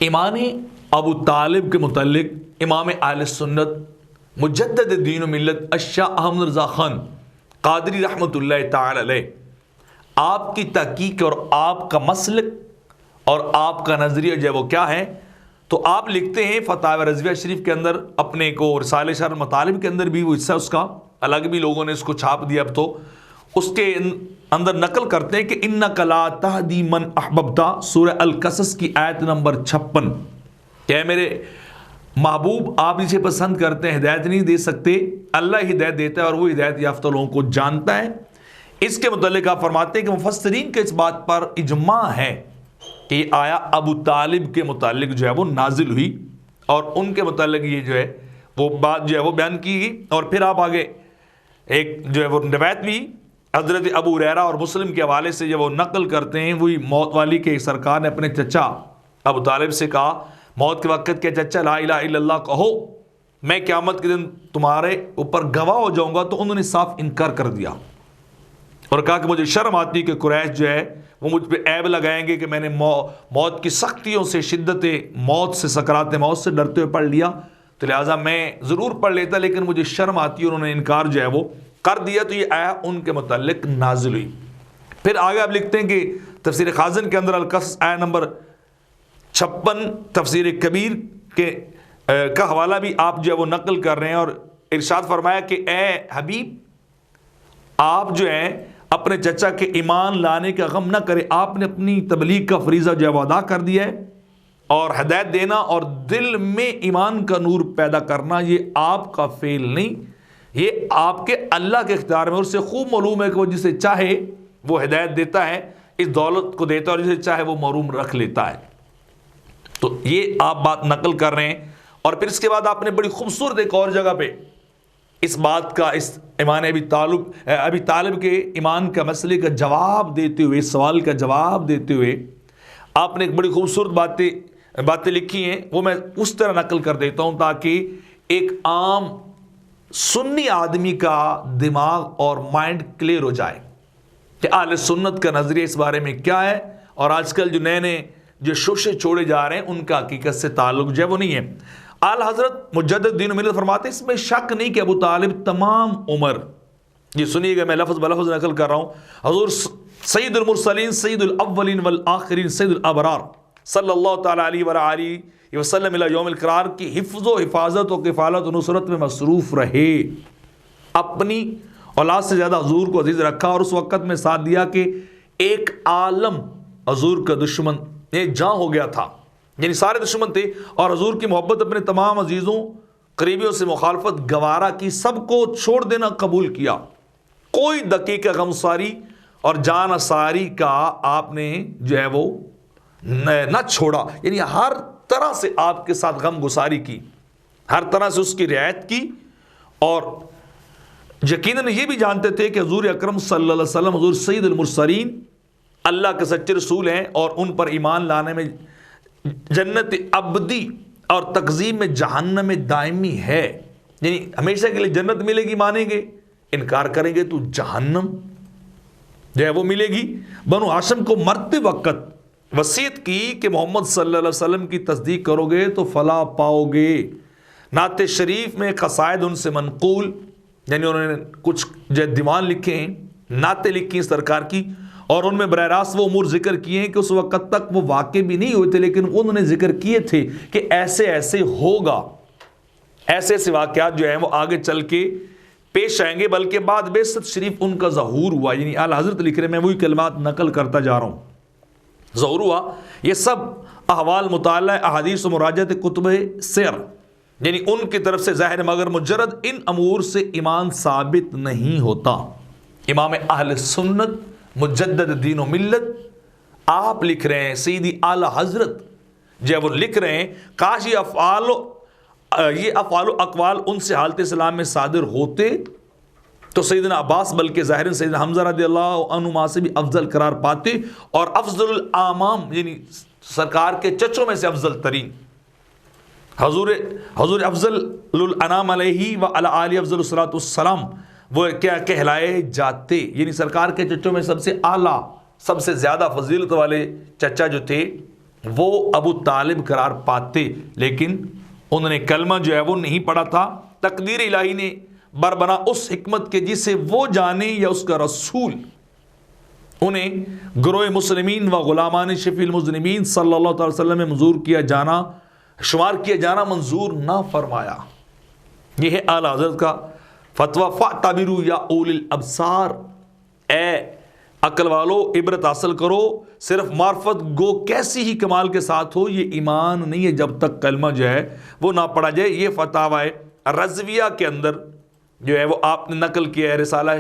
ایمان ابو طالب کے متعلق امام اہل سنت مجدد دین و ملت الشاہ احمد رضا خان قادری رحمۃ اللہ تعالی علیہ، آپ کی تحقیق اور آپ کا مسلک اور آپ کا نظریہ جو ہے وہ کیا ہے؟ تو آپ لکھتے ہیں فتاوی رضویہ شریف کے اندر، اپنے کو رسالہ شرح مطالب کے اندر بھی وہ حصہ اس کا الگ بھی لوگوں نے اس کو چھاپ دیا، اب تو اس کے اندر نقل کرتے ہیں کہ انک لا تہدی من احببت، سورہ القصص کی آیت نمبر 56، کہ اے میرے محبوب آپ جسے پسند کرتے ہیں ہدایت نہیں دے سکتے، اللہ ہدایت دیتا ہے اور وہ ہدایت یافتہ لوگوں کو جانتا ہے۔ اس کے متعلق آپ فرماتے ہیں کہ مفسرین کے اس بات پر اجماع ہے کہ یہ آیا ابو طالب کے متعلق جو ہے وہ نازل ہوئی، اور ان کے متعلق یہ جو ہے وہ بات جو ہے وہ بیان کی گئی۔ اور پھر آپ آگے ایک جو ہے وہ روایت بھی حضرت ابو ہریرہ اور مسلم کے حوالے سے جب وہ نقل کرتے ہیں، وہی موت والی کے سرکار نے اپنے چچا ابو طالب سے کہا موت کے وقت کہ چچا لا الہ الا اللہ کہو، میں قیامت کے دن تمہارے اوپر گواہ ہو جاؤں گا۔ تو انہوں نے صاف انکار کر دیا اور کہا کہ مجھے شرم آتی کہ قریش جو ہے وہ مجھ پہ عیب لگائیں گے کہ میں نے موت کی سختیوں سے، شدت موت سے، سکرات موت سے ڈرتے ہوئے پڑھ لیا، تو لہٰذا میں ضرور پڑھ لیتا لیکن مجھے شرم آتی ہے۔ انہوں نے انکار جو ہے وہ کر دیا، تو یہ آیا ان کے متعلق نازل ہوئی۔ پھر آگے آپ لکھتے ہیں کہ تفسیر خازن کے اندر القصص آیت نمبر 56 تفسیر کبیر کے کا حوالہ بھی آپ جو ہے وہ نقل کر رہے ہیں، اور ارشاد فرمایا کہ اے حبیب آپ جو ہیں اپنے چچا کے ایمان لانے کا غم نہ کرے، آپ نے اپنی تبلیغ کا فریضہ جو ہے وہ ادا کر دیا ہے، اور ہدایت دینا اور دل میں ایمان کا نور پیدا کرنا یہ آپ کا فعل نہیں، یہ آپ کے اللہ کے اختیار میں، اور اسے خوب معلوم ہے کہ وہ جسے چاہے وہ ہدایت دیتا ہے، اس دولت کو دیتا ہے، اور جسے چاہے وہ محروم رکھ لیتا ہے۔ تو یہ آپ بات نقل کر رہے ہیں، اور پھر اس کے بعد آپ نے بڑی خوبصورت ایک اور جگہ پہ اس بات کا، اس ایمان ابی طالب کے ایمان کا مسئلے کا جواب دیتے ہوئے، سوال کا جواب دیتے ہوئے آپ نے ایک بڑی خوبصورت باتیں لکھی ہیں، وہ میں اس طرح نقل کر دیتا ہوں تاکہ ایک عام سنی آدمی کا دماغ اور مائنڈ کلیئر ہو جائے کہ اہل سنت کا نظریہ اس بارے میں کیا ہے، اور آج کل جو نئے نئے جو شوشے چھوڑے جا رہے ہیں ان کا حقیقت سے تعلق جو ہے وہ نہیں ہے۔ اعلی حضرت مجدد دین و ملت فرماتے ہیں اس میں شک نہیں کہ ابو طالب تمام عمر، یہ سنیے گا میں لفظ بلفظ نقل کر رہا ہوں، حضور سید المرسلین، سید الاولین والآخرین، سید الابرار صلی اللہ تعالی علیہ وآلہ وسلم الی یوم القرار کی حفظ و حفاظت و کفالت و نصرت میں مصروف رہے، اپنی اولاد سے زیادہ حضور کو عزیز رکھا، اور اس وقت میں ساتھ دیا کہ ایک عالم حضور کا دشمن جاں ہو گیا تھا، یعنی سارے دشمن تھے، اور حضور کی محبت اپنے تمام عزیزوں قریبیوں سے مخالفت گوارا کی، سب کو چھوڑ دینا قبول کیا، کوئی دقیقہ غمساری اور جان ساری کا آپ نے جو ہے وہ نہ چھوڑا، یعنی ہر طرح سے آپ کے ساتھ غم گساری کی، ہر طرح سے اس کی رعایت کی، اور یقیناً یہ بھی جانتے تھے کہ حضور اکرم صلی اللہ علیہ وسلم حضور سید المرسلین اللہ کے سچے رسول ہیں، اور ان پر ایمان لانے میں جنت ابدی اور تقزیم میں جہنم دائمی ہے، یعنی ہمیشہ کے لیے جنت ملے گی مانیں گے، انکار کریں گے تو جہنم جو ہے وہ ملے گی۔ بنو ہاشم کو مرتے وقت وصیت کی کہ محمد صلی اللہ علیہ وسلم کی تصدیق کرو گے تو فلاح پاؤ گے۔ نعت شریف میں قصائد ان سے منقول، یعنی انہوں نے کچھ جو دیوان لکھے ہیں، نعتیں لکھی ہیں سرکار کی، اور ان میں براہ راست وہ امور ذکر کیے ہیں کہ اس وقت تک وہ واقع بھی نہیں ہوئے تھے، لیکن انہوں نے ذکر کیے تھے کہ ایسے ایسے ہوگا، ایسے ایسے واقعات جو ہیں وہ آگے چل کے پیش آئیں گے، بلکہ بعد بعثت شریف ان کا ظہور ہوا، یعنی اعلی حضرت لکھ رہے ہیں، میں وہی کلمات نقل کرتا جا رہا ہوں، ظہور ہوا۔ یہ سب احوال مطالعہ احادیث و مراجعت کتب سیر، یعنی ان کی طرف سے ظاہر، مگر مجرد ان امور سے ایمان ثابت نہیں ہوتا۔ امام اہل سنت مجدد دین و ملت آپ لکھ رہے ہیں، سیدی اعلی حضرت جو وہ لکھ رہے ہیں، کاش یہ افعال و اقوال ان سے حالت اسلام میں صادر ہوتے تو سیدنا عباس بلکہ ظاہراً سیدنا حمزہ رضی اللہ عنہما سے بھی افضل قرار پاتے، اور افضل الامام یعنی سرکار کے چچوں میں سے افضل ترین حضور افضل الانام علیہ و علی آلہ افضل الصلاۃ والسلام وہ کیا کہلائے جاتے، یعنی سرکار کے چچوں میں سب سے اعلیٰ، سب سے زیادہ فضیلت والے چچا جو تھے وہ ابو طالب قرار پاتے، لیکن انہوں نے کلمہ جو ہے وہ نہیں پڑھا تھا۔ تقدیر الہی نے بربنا اس حکمت کے جسے وہ جانے یا اس کا رسول انہیں گروہ مسلمین و غلامان شفیع المذنبین صلی اللہ علیہ وسلم میں شمار کیا جانا منظور نہ فرمایا۔ یہ ہے اعلی حضرت کا فتویٰ۔ فَاعْتَبِرُوا یا اول الابصار، اے عقل والو عبرت حاصل کرو، صرف معرفت گو کیسی ہی کمال کے ساتھ ہو، یہ ایمان نہیں ہے جب تک کلمہ جو ہے وہ نہ پڑھا جائے۔ یہ فتاوی رضویہ کے اندر جو ہے وہ آپ نے نقل کیا ہے رسالہ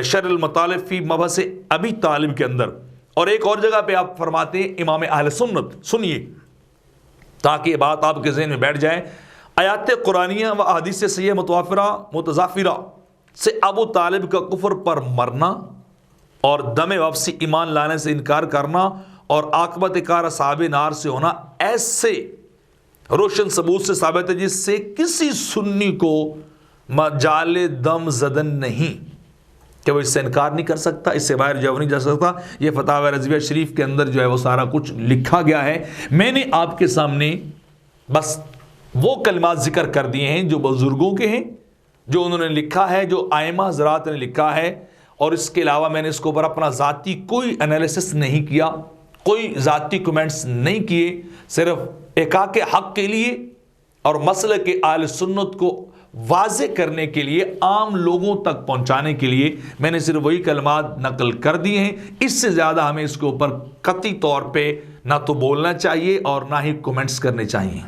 شرح المطالب فی مبحث ابی طالب کے اندر، اور ایک اور جگہ پہ آپ فرماتے ہیں امام اہل سنت، سنیے تاکہ یہ بات آپ کے ذہن میں بیٹھ جائے، آیات قرآنیہ و احادیث صحیحہ متضافرہ سے ابو طالب کا کفر پر مرنا اور دم واپسی ایمان لانے سے انکار کرنا اور عاقبت کار اصحاب نار سے ہونا ایسے روشن ثبوت سے ثابت ہے جس سے کسی سنی کو مجال دم زدن نہیں کہ وہ اس سے انکار نہیں کر سکتا، اس سے باہر جو نہیں جا سکتا۔ یہ فتاوی رضویہ شریف کے اندر جو ہے وہ سارا کچھ لکھا گیا ہے۔ میں نے آپ کے سامنے بس وہ کلمات ذکر کر دیے ہیں جو بزرگوں کے ہیں، جو انہوں نے لکھا ہے، جو ائمہ حضرات نے لکھا ہے، اور اس کے علاوہ میں نے اس کے اوپر اپنا ذاتی کوئی انالیسس نہیں کیا، کوئی ذاتی کمنٹس نہیں کیے، صرف احقاق حق کے لیے اور مسئلہ کے اہل سنت کو واضح کرنے کے لیے، عام لوگوں تک پہنچانے کے لیے میں نے صرف وہی کلمات نقل کر دیے ہیں۔ اس سے زیادہ ہمیں اس کے اوپر قطعی طور پہ نہ تو بولنا چاہیے اور نہ ہی کمنٹس کرنے چاہیے۔